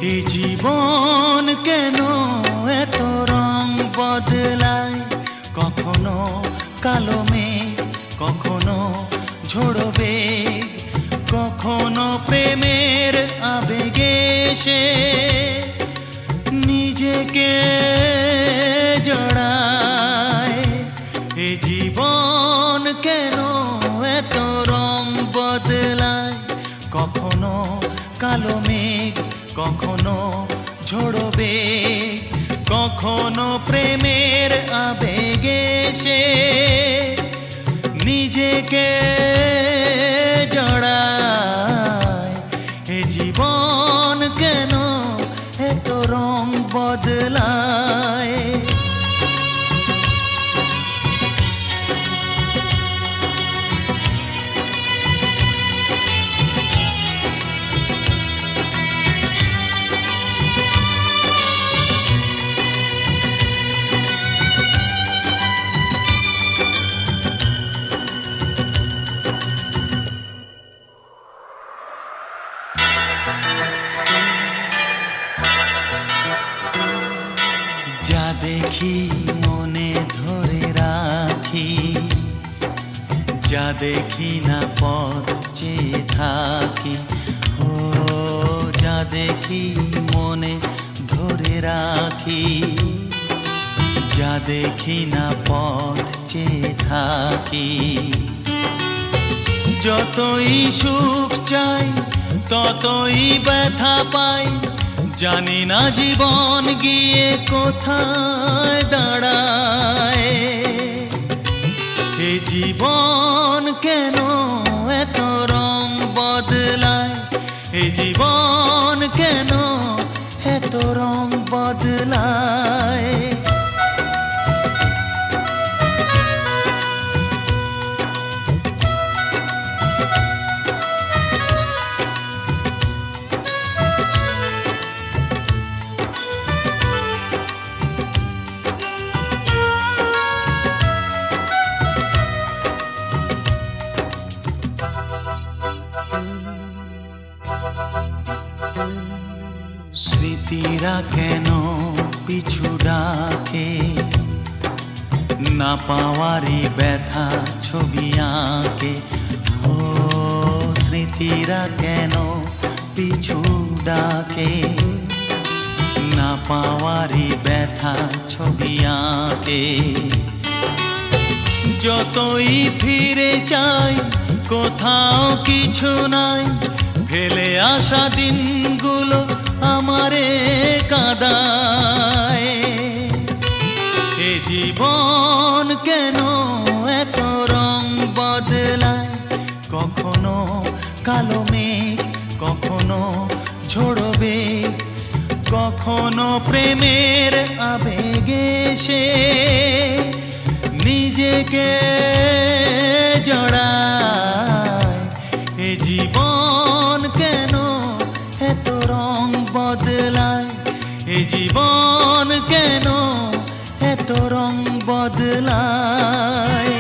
এই জীবন কেন এত রং বদলায়, কখনো কালো মেঘ, কখনো ঝোড়ো বেগ, কখনো প্রেমের আবেগে সে নিজেকে জড়ায়। এই জীবন কেন এত রং বদলায়, কখনো কালো মেঘ, কখনো ঝোড়ো বেগ, কখনো প্রেমের আবেগে সে নিজেকে জড়ায়। এ জীবন কেন এত রং বদলায়। যা দেখি মনে ধরে রাখি, যা দেখি না পথ চেয়ে থাকি। ও যা দেখি মনে ধরে রাখি, যা দেখি না পথ চেয়ে থাকি। যতই সুখ চাই ততই ব্যথা পাই, জানি না জীবন গিয়ে কোথায় দাঁড়ায়। এ জীবন কেন এত রং বদলায়, এ জীবন কেন এত রং বদলায়। স্মৃতিরা কেন পিছু ডাকে, না পাওয়ারই ব্যথা ছবি আঁকে। ও স্মৃতিরা কেন পিছু ডাকে, না পাওয়ারই ব্যথা ছবি আঁকে। যতই ফিরে চাই কোথাও কিছু নাই, ফেলে আসা দিনগুলো আমারে কাঁদায়। এ জীবন কেন এত রং বদলায়, কখনো কালো মেঘ, কখনো ঝোড়ো বেগ, কখনো প্রেমের আবেগে সে নিজেকে জড়ায়। এ জীবন কেন এত রং বদলায়, এ জীবন কেন এত রং বদলায়।